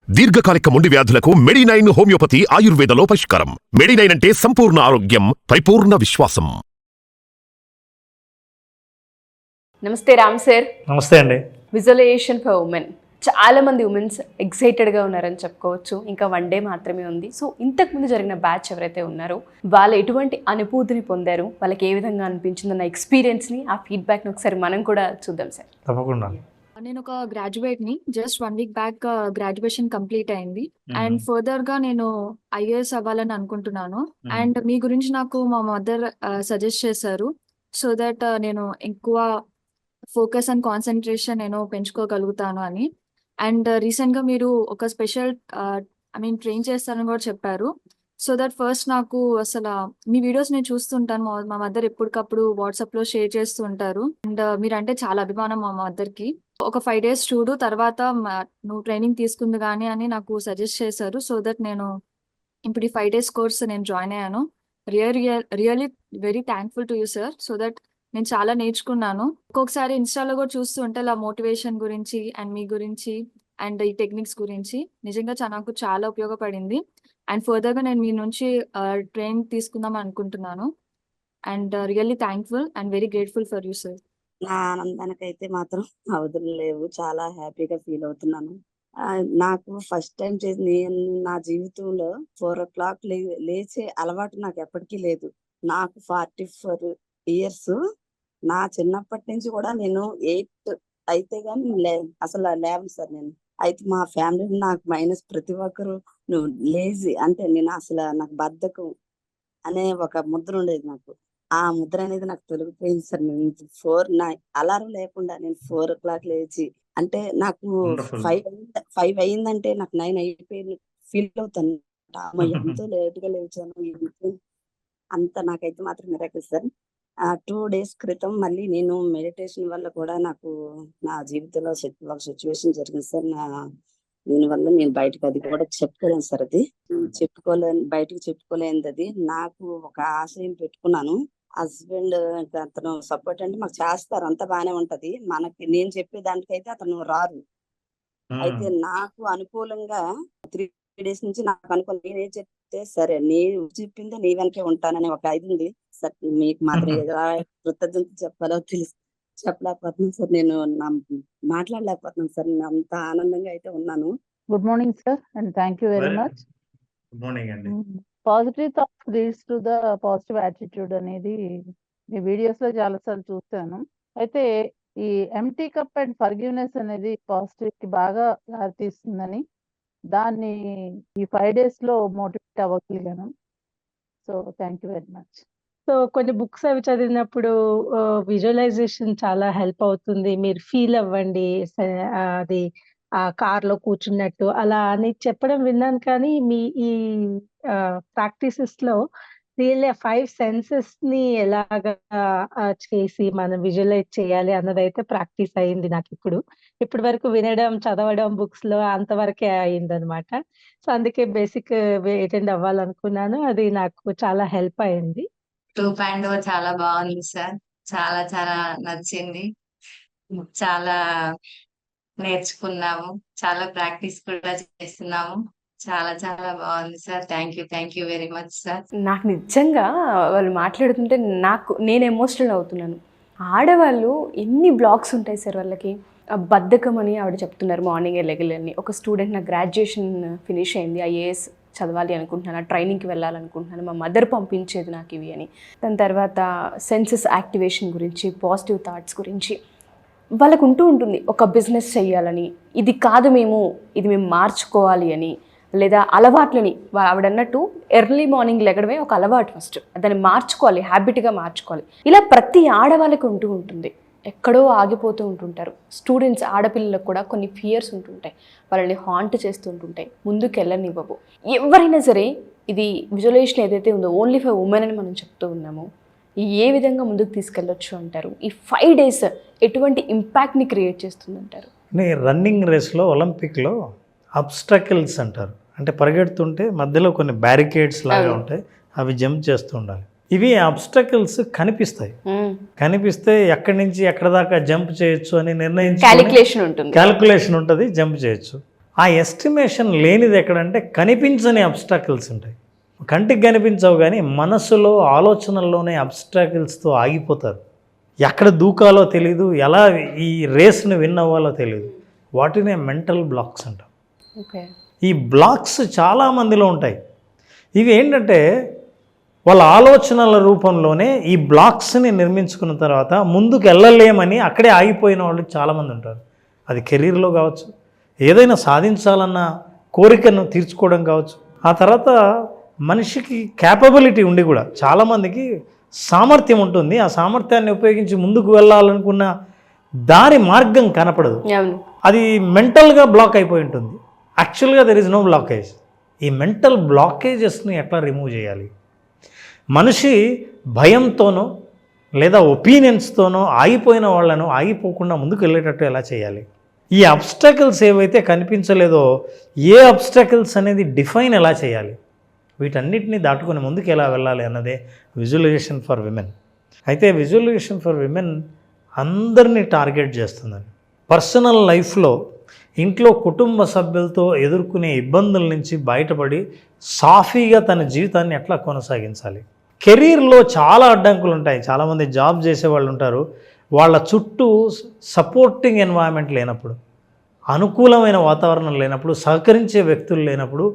దీర్ఘకాలిక మొండి వ్యాధులకు మెడినైన్ హోమియోపతి ఆయుర్వేదలో పరిష్కారం. మెడినైన్ అంటే సంపూర్ణ ఆరోగ్యం, పరిపూర్ణ విశ్వాసం. నమస్తే రామ్ సార్. నమస్తే అండి. విజువలైజేషన్ ఫర్ ఉమెన్, చాలా మంది ఉమెన్స్ ఎక్సైటెడ్గా ఉన్నారని చెప్పుకోవచ్చు. ఇంకా 1 డే మాత్రమే ఉంది. సో ఇంతకుముందు జరిగిన బ్యాచ్ ఎవరైతే ఉన్నారో వాళ్ళు ఎటువంటి అనుభూతిని పొందారు, వాళ్ళకి ఏ విధంగా అనిపించిందన్న ఎక్స్పీరియన్స్ని, ఆ ఫీడ్బ్యాక్ని ఒకసారి మనం కూడా చూద్దాం సార్. తప్పకుండా. నేను ఒక గ్రాడ్యుయేట్ని. Just 1 week back graduation complete అయింది. అండ్ ఫర్దర్గా నేను ఐఏఎస్ అవ్వాలని అనుకుంటున్నాను. అండ్ మీ గురించి నాకు మా మదర్ సజెస్ట్ చేశారు. సో దట్ నేను ఎక్కువ ఫోకస్ అండ్ కాన్సన్ట్రేషన్ నేను పెంచుకోగలుగుతాను అని. అండ్ రీసెంట్గా మీరు ఒక స్పెషల్ ట్రైన్ చేస్తారని కూడా చెప్పారు. సో దట్ ఫస్ట్ నాకు అసలు మీ వీడియోస్ నేను చూస్తుంటాను. మా మదర్ ఎప్పటికప్పుడు వాట్సాప్లో షేర్ చేస్తూ ఉంటారు. అండ్ మీరంటే చాలా అభిమానం మా మదర్కి. ఒక 5 days చూడు, తర్వాత నువ్వు ట్రైనింగ్ తీసుకుంది కానీ అని నాకు సజెస్ట్ చేశారు. సో దట్ నేను ఇప్పుడు ఈ 5 days కోర్స్ నేను జాయిన్ అయ్యాను. Really very thankful to you sir. So that నేను చాలా నేర్చుకున్నాను. ఒక్కొక్కసారి ఇన్స్టాలో కూడా చూస్తూ ఉంటే ఇలా మోటివేషన్ గురించి అండ్ మీ గురించి అండ్ ఈ టెక్నిక్స్ గురించి నిజంగా నాకు చాలా ఉపయోగపడింది. అండ్ ఫర్దర్గా నేను మీ నుంచి ట్రైన్ తీసుకుందాం అనుకుంటున్నాను. And really thankful and very grateful for you sir. నా ఆనందానికైతే మాత్రం అవధులు లేవు. చాలా హ్యాపీగా ఫీల్ అవుతున్నాను. నాకు ఫస్ట్ టైం చేసి నేను నా జీవితంలో 4 o'clock లేచే అలవాటు నాకు ఎప్పటికీ లేదు. నాకు 44 years. నా చిన్నప్పటి నుంచి కూడా నేను 8 అయితే గానీ అసలు లేవను సార్ నేను. అయితే మా ఫ్యామిలీ నాకు మైనస్ ప్రతి ఒక్కరు నువ్వు లేజీ అంటే నేను అసలు నాకు బద్ధకం అనే ఒక ముద్ర ఉండేది నాకు. ఆ ముద్ర అనేది నాకు తొలగిపోయింది సార్. నేను 4 నా అలారం లేకుండా నేను 4 o'clock లేచి అంటే నాకు Wonderful. 5 అయిందంటే నాకు 9 అయిపోయింది ఫీల్ అవుతాను. అమ్మ ఎంతో లేట్ గా లేచాను అంత నాకైతే మాత్రం మిరాకిల్ సార్. 2 days క్రితం మళ్ళీ నేను మెడిటేషన్ వల్ల కూడా నాకు నా జీవితంలో ఒక సిచ్యువేషన్ జరిగింది సార్. దీనివల్ల నేను బయటకు అది కూడా చెప్పుకోలేను సార్. అది బయటకు చెప్పుకోలేనిది. అది నాకు ఒక ఆశయం పెట్టుకున్నాను. హస్బెండ్ అతను సపోర్ట్ అంటే మాకు చేస్తారు, అంత బాగానే ఉంటది. మనకి నేను చెప్పే దానికైతే అతను రారు. అయితే నాకు అనుకూలంగా 3 days నుంచి నాకు అనుకూలం నేనేం చెప్తే సరే నేను చెప్పిందే నీ వెనకే ఉంటానని ఒక ఇది ఉంది సార్. మీకు మాత్రం ఎలా కృతజ్ఞత చెప్పాలో చెప్పలేకపోతున్నాను సార్. నేను మాట్లాడలేకపోతున్నాను సార్. నేను అంత ఆనందంగా అయితే ఉన్నాను. Good morning sir, and thank you very Very- much. Good morning అండి. Positive thoughts leads to the positive attitude అనేది మీ వీడియోస్ లో చాలాసార్లు చూస్తాను. అయితే ఈ ఎంటీ కప్ అండ్ ఫర్గివ్నెస్ అనేది పాజిటివ్ కి బాగా దారితీస్తుందని, దాన్ని ఈ 5 days లో మోటివేట్ అవ్వగలిగాను. So thank you very much. So కొన్ని బుక్స్ అవి చదివినప్పుడు విజువలైజేషన్ చాలా హెల్ప్ అవుతుంది. మీరు ఫీల్ అవ్వండి, అది ఆ కార్లో కూర్చున్నట్టు అలా అని చెప్పడం విన్నాను. కానీ మీ ఈ ప్రాక్టీసెస్ లో రియల్లీ 5 senses ని ఎలాగా చేసి మనం విజువలైజ్ చేయాలి అన్నదైతే ప్రాక్టీస్ అయింది నాకు. ఇప్పటి వరకు వినడం, చదవడం బుక్స్ లో అంతవరకే అయిందనమాట. సో అందుకే బేసిక్ అటెండ్ అవ్వాలనుకున్నాను. అది నాకు చాలా హెల్ప్ అయింది. 2.0 చాలా బాగుంది సార్. చాలా చాలా నచ్చింది. చాలా నేర్చుకున్నాము. చాలా ప్రాక్టీస్ కూడా చేస్తున్నాము. చాలా చాలా బాగుంది sir. Thank you very much sir. నాకు నిజంగా వాళ్ళు మాట్లాడుతుంటే నేను ఎమోషనల్ అవుతున్నాను. ఆడవాళ్ళు ఎన్ని బ్లాగ్స్ ఉంటాయి సార్ వాళ్ళకి. బద్ధకం అని ఆవిడ చెప్తున్నారు, మార్నింగే లెగలని. ఒక స్టూడెంట్, నా గ్రాడ్యుయేషన్ ఫినిష్ అయింది, ఐఏఎస్ చదవాలి అనుకుంటున్నాను, ట్రైనింగ్కి వెళ్ళాలనుకుంటున్నాను, మా మదర్ పంపించేది నాకు ఇవి అని. దాని తర్వాత సెన్సెస్ యాక్టివేషన్ గురించి, పాజిటివ్ థాట్స్ గురించి వాళ్ళకు ఉంటుంది. ఒక బిజినెస్ చేయాలని, ఇది మేము మార్చుకోవాలి అని, లేదా అలవాట్లని ఆవిడ అన్నట్టు ఎర్లీ మార్నింగ్ లెగడమే ఒక అలవాటు. ఫస్ట్ దాన్ని మార్చుకోవాలి, హ్యాబిట్గా మార్చుకోవాలి. ఇలా ప్రతి ఆడవాళ్ళకి ఉంటుంది. ఎక్కడో ఆగిపోతూ ఉంటుంటారు. స్టూడెంట్స్, ఆడపిల్లలకు కూడా కొన్ని ఫియర్స్ ఉంటుంటాయి, వాళ్ళని హాంట్ చేస్తుంటుంటాయి, ముందుకు వెళ్ళనివ్వవు. ఎవరైనా సరే ఇది విజువలైజేషన్ ఏదైతే ఉందో ఓన్లీ ఫర్ ఉమెన్ అని మనం చెప్తూ ఉన్నాము. ఏ విధంగా ముందుకు తీసుకెళ్ళొచ్చు అంటారు? ఈ 5 days ఎటువంటి ఇంపాక్ట్ని క్రియేట్ చేస్తుందంటారు? రన్నింగ్ రేస్లో ఒలింపిక్లో అబ్స్ట్రకిల్స్ అంటారు. అంటే పరిగెడుతుంటే మధ్యలో కొన్ని బ్యారికేడ్స్ లాగా ఉంటాయి, అవి జంప్ చేస్తూ ఉండాలి. ఇవి అబ్స్ట్రకిల్స్ కనిపిస్తే ఎక్కడి నుంచి ఎక్కడ దాకా జంప్ చేయొచ్చు అని నిర్ణయించి క్యాలిక్యులేషన్ ఉంటుంది, జంప్ చేయొచ్చు. ఆ ఎస్టిమేషన్ లేనిది ఎక్కడంటే కనిపించని అబ్స్టాకిల్స్ ఉంటాయి. కంటికి కనిపించవు కానీ మనసులో ఆలోచనల్లోనే అబ్స్టాకిల్స్తో ఆగిపోతారు. ఎక్కడ దూకాలో తెలియదు, ఎలా ఈ రేస్ని విన్ అవ్వాలో తెలియదు. వాటినే మెంటల్ బ్లాక్స్ అంటాం. ఓకే. ఈ బ్లాక్స్ చాలామందిలో ఉంటాయి. ఇవి ఏంటంటే వాళ్ళ ఆలోచనల రూపంలోనే ఈ బ్లాక్స్ని నిర్మించుకున్న తర్వాత ముందుకు వెళ్ళలేమని అక్కడే ఆగిపోయిన వాళ్ళు చాలామంది ఉంటారు. అది కెరీర్లో కావచ్చు, ఏదైనా సాధించాలన్న కోరికను తీర్చుకోవడం కావచ్చు. ఆ తర్వాత మనిషికి క్యాపబిలిటీ ఉండి కూడా చాలామందికి సామర్థ్యం ఉంటుంది. ఆ సామర్థ్యాన్ని ఉపయోగించి ముందుకు వెళ్ళాలనుకున్న దారి మార్గం కనపడదు. అది మెంటల్గా బ్లాక్ అయిపోయి ఉంటుంది. యాక్చువల్గా దెర్ ఇస్ నో బ్లాకేజ్. ఈ మెంటల్ బ్లాకేజెస్ని ఎట్లా రిమూవ్ చేయాలి? మనిషి భయంతోనో లేదా ఒపీనియన్స్తోనో ఆగిపోయిన వాళ్ళను ఆగిపోకుండా ముందుకు వెళ్ళేటట్టు ఎలా చేయాలి? ఈ అబ్స్టాకిల్స్ ఏవైతే కనిపించలేదో ఏ అబ్స్టాకిల్స్ అనేది డిఫైన్ ఎలా చేయాలి? వీటన్నిటిని దాటుకొని ముందుకు ఎలా వెళ్ళాలి అన్నదే విజువలైజేషన్ ఫర్ విమెన్. అయితే విజువలైజేషన్ ఫర్ విమెన్ అందరినీ టార్గెట్ చేస్తుందండి. పర్సనల్ లైఫ్లో ఇంట్లో కుటుంబ సభ్యులతో ఎదుర్కొనే ఇబ్బందుల నుంచి బయటపడి సాఫీగా తన జీవితాన్ని ఎట్లా కొనసాగించాలి? కెరీర్లో చాలా అడ్డంకులు ఉంటాయి. చాలామంది జాబ్ చేసే వాళ్ళు ఉంటారు. వాళ్ళ చుట్టూ సపోర్టింగ్ ఎన్వైరన్మెంట్ లేనప్పుడు, అనుకూలమైన వాతావరణం లేనప్పుడు, సహకరించే వ్యక్తులు లేనప్పుడు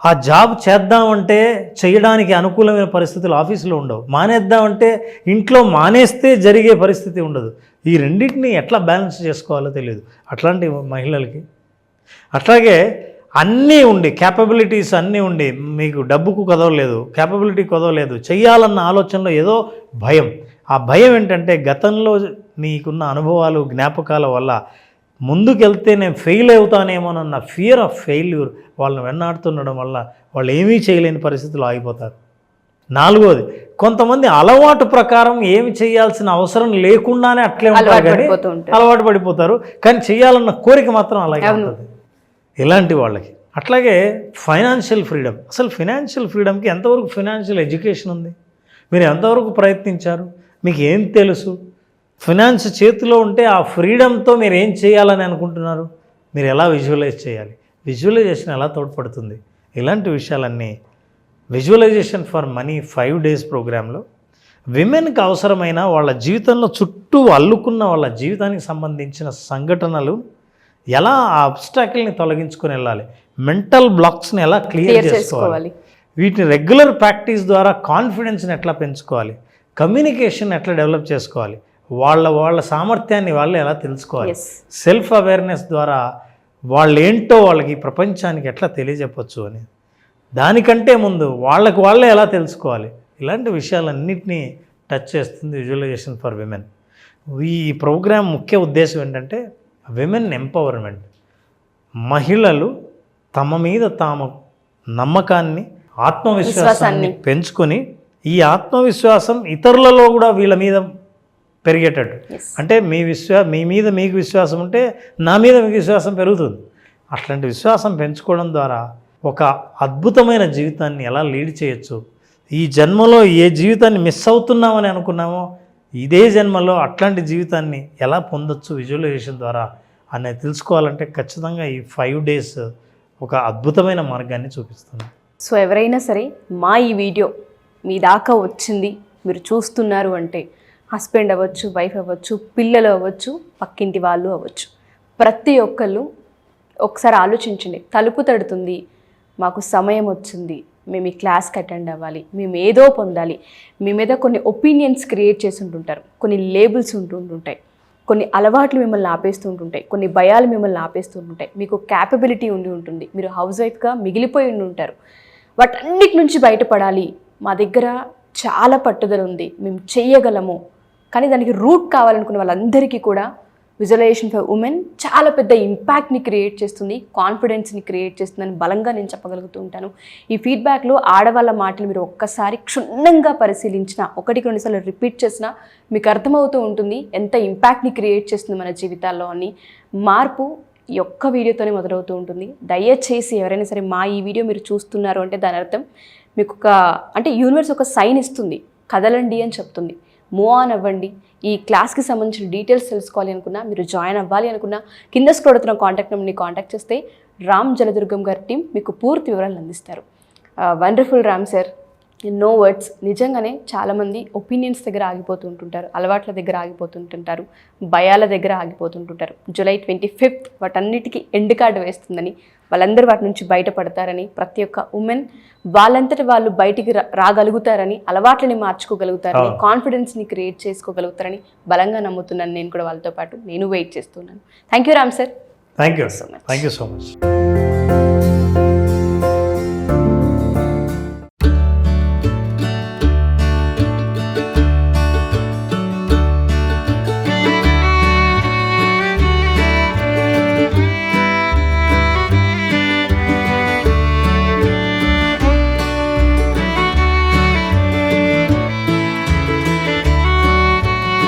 ఆ జాబ్ చేద్దామంటే చేయడానికి అనుకూలమైన పరిస్థితులు ఆఫీసులో ఉండవు. మానేద్దామంటే ఇంట్లో మానేస్తే జరిగే పరిస్థితి ఉండదు. ఈ రెండింటిని ఎట్లా బ్యాలెన్స్ చేసుకోవాలో తెలియదు అట్లాంటి మహిళలకి. అట్లాగే అన్నీ ఉండి, క్యాపబిలిటీస్ అన్నీ ఉండి, మీకు డబ్బుకు కొదవలేదు, క్యాపబిలిటీ కొదవలేదు, చెయ్యాలన్న ఆలోచనలో ఏదో భయం. ఆ భయం ఏంటంటే గతంలో నీకున్న అనుభవాలు, జ్ఞాపకాల వల్ల ముందుకెళ్తే నేను ఫెయిల్ అవుతానేమోనన్న ఫియర్ ఆఫ్ ఫెయిల్యూర్ వాళ్ళని వెన్నాడుతుండడం వల్ల వాళ్ళు ఏమీ చేయలేని పరిస్థితులు ఆగిపోతారు. నాలుగోది, కొంతమంది అలవాటు ప్రకారం ఏమి చేయాల్సిన అవసరం లేకుండానే అట్లే ఉంటారు, కానీ అలవాటు పడిపోతారు, కానీ చేయాలన్న కోరిక మాత్రం అలాగే ఉంటుంది ఇలాంటి వాళ్ళకి. అట్లాగే ఫైనాన్షియల్ ఫ్రీడమ్. అసలు ఫైనాన్షియల్ ఫ్రీడమ్కి ఎంతవరకు ఫైనాన్షియల్ ఎడ్యుకేషన్ ఉంది? మీరు ఎంతవరకు ప్రయత్నించారు? మీకు ఏం తెలుసు? ఫైనాన్స్ చేతిలో ఉంటే ఆ ఫ్రీడమ్తో మీరు ఏం చేయాలని అనుకుంటున్నారు? మీరు ఎలా విజువలైజ్ చేయాలి? విజువలైజేషన్ ఎలా తోడ్పడుతుంది? ఇలాంటి విషయాలన్నీ విజువలైజేషన్ ఫర్ మనీ 5 days ప్రోగ్రాంలో విమెన్కి అవసరమైన వాళ్ళ జీవితంలో చుట్టూ అల్లుకున్న వాళ్ళ జీవితానికి సంబంధించిన సంఘటనలు ఎలా ఆ అబ్స్టాకిల్ని తొలగించుకొని వెళ్ళాలి, మెంటల్ బ్లాక్స్ని ఎలా క్లియర్ చేసుకోవాలి, వీటిని రెగ్యులర్ ప్రాక్టీస్ ద్వారా కాన్ఫిడెన్స్ని ఎట్లా పెంచుకోవాలి, కమ్యూనికేషన్ ఎట్లా డెవలప్ చేసుకోవాలి, వాళ్ళ సామర్థ్యాన్ని వాళ్ళు ఎలా తెలుసుకోవాలి, సెల్ఫ్ అవేర్నెస్ ద్వారా వాళ్ళు ఏంటో వాళ్ళకి ప్రపంచానికి ఎట్లా తెలియజెప్పచ్చు అని, దానికంటే ముందు వాళ్ళే ఎలా తెలుసుకోవాలి, ఇలాంటి విషయాలన్నింటినీ టచ్ చేస్తుంది విజువలైజేషన్ ఫర్ విమెన్. ఈ ప్రోగ్రాం ముఖ్య ఉద్దేశం ఏంటంటే విమెన్ ఎంపవర్మెంట్. మహిళలు తమ మీద తాము నమ్మకాన్ని, ఆత్మవిశ్వాసాన్ని పెంచుకొని ఈ ఆత్మవిశ్వాసం ఇతరులలో కూడా వీళ్ళ మీద పెరిగేటట్టు. అంటే మీ మీద మీకు విశ్వాసం ఉంటే నా మీద మీకు విశ్వాసం పెరుగుతుంది. అట్లాంటి విశ్వాసం పెంచుకోవడం ద్వారా ఒక అద్భుతమైన జీవితాన్ని ఎలా లీడ్ చేయొచ్చు, ఈ జన్మలో ఏ జీవితాన్ని మిస్ అవుతున్నామని అనుకున్నామో ఇదే జన్మలో అట్లాంటి జీవితాన్ని ఎలా పొందొచ్చు విజువలైజేషన్ ద్వారా అనేది తెలుసుకోవాలంటే ఖచ్చితంగా ఈ 5 days ఒక అద్భుతమైన మార్గాన్ని చూపిస్తుంది. సో ఎవరైనా సరే మా ఈ వీడియో మీ దాకా వచ్చింది, మీరు చూస్తున్నారు అంటే హస్బెండ్ అవ్వచ్చు, వైఫ్ అవ్వచ్చు, పిల్లలు అవ్వచ్చు, పక్కింటి వాళ్ళు అవ్వచ్చు, ప్రతి ఒక్కళ్ళు ఒకసారి ఆలోచించండి. తలుపు తడుతుంది, మాకు సమయం వచ్చింది, మేము ఈ క్లాస్కి అటెండ్ అవ్వాలి, మేము ఏదో పొందాలి, మీ మీద కొన్ని ఒపీనియన్స్ క్రియేట్ చేసి ఉంటుంటారు, కొన్ని లేబుల్స్ ఉంటుంటాయి, కొన్ని అలవాట్లు మిమ్మల్ని ఆపేస్తుంటుంటాయి, కొన్ని భయాలు మిమ్మల్ని ఆపేస్తుంటుంటాయి, మీకు క్యాపబిలిటీ ఉండి ఉంటుంది, మీరు హౌస్ వైఫ్గా మిగిలిపోయి ఉండి ఉంటారు. వాటన్నిటి నుంచి బయటపడాలి, మా దగ్గర చాలా పట్టుదల ఉంది, మేము చెయ్యగలము, కానీ దానికి రూట్ కావాలనుకునే వాళ్ళందరికీ కూడా విజువలైజేషన్ ఫర్ ఉమెన్ చాలా పెద్ద ఇంపాక్ట్ని క్రియేట్ చేస్తుంది, కాన్ఫిడెన్స్ని క్రియేట్ చేస్తుందని బలంగా నేను చెప్పగలుగుతూ ఉంటాను. ఈ ఫీడ్బ్యాక్లో ఆడవాళ్ళ మాటలు మీరు ఒక్కసారి క్షుణ్ణంగా పరిశీలించినా, 1-2 సార్లు రిపీట్ చేసినా మీకు అర్థమవుతూ ఉంటుంది ఎంత ఇంపాక్ట్ని క్రియేట్ చేస్తుంది మన జీవితాల్లో అని. మార్పు ఈ ఒక్క వీడియోతోనే మొదలవుతూ ఉంటుంది. దయచేసి ఎవరైనా సరే మా ఈ వీడియో మీరు చూస్తున్నారు అంటే దాని అర్థం మీకు అంటే యూనివర్స్ ఒక సైన్ ఇస్తుంది, కదలండి అని చెప్తుంది, మూవ్ ఆన్ అవ్వండి. ఈ క్లాస్కి సంబంధించిన డీటెయిల్స్ తెలుసుకోవాలి అనుకున్నా, మీరు జాయిన్ అవ్వాలి అనుకున్నా కింద స్క్రోల్ అవుతున్న కాంటాక్ట్ నెంబర్ని కాంటాక్ట్ చేస్తే రామ్ జలదుర్గం గారి టీం మీకు పూర్తి వివరాలు అందిస్తారు. Wonderful Ram sir, no words. నిజంగానే చాలామంది ఒపీనియన్స్ దగ్గర ఆగిపోతుంటుంటారు, అలవాట్ల దగ్గర ఆగిపోతుంటుంటారు, భయాల దగ్గర ఆగిపోతుంటుంటారు. జూలై 25th వాటన్నిటికీ ఎండ్ కార్డు వేస్తుందని, వాళ్ళందరూ వాటి నుంచి బయటపడతారని, ప్రతి ఒక్క ఉమెన్ వాళ్ళంతటి వాళ్ళు బయటికి రాగలుగుతారని, అలవాట్లని మార్చుకోగలుగుతారని, కాన్ఫిడెన్స్ని క్రియేట్ చేసుకోగలుగుతారని బలంగా నమ్ముతున్నాను. నేను కూడా వాళ్ళతో పాటు నేను వెయిట్ చేస్తున్నాను. Thank you Ram sir. Thank you so much. Thank you so much.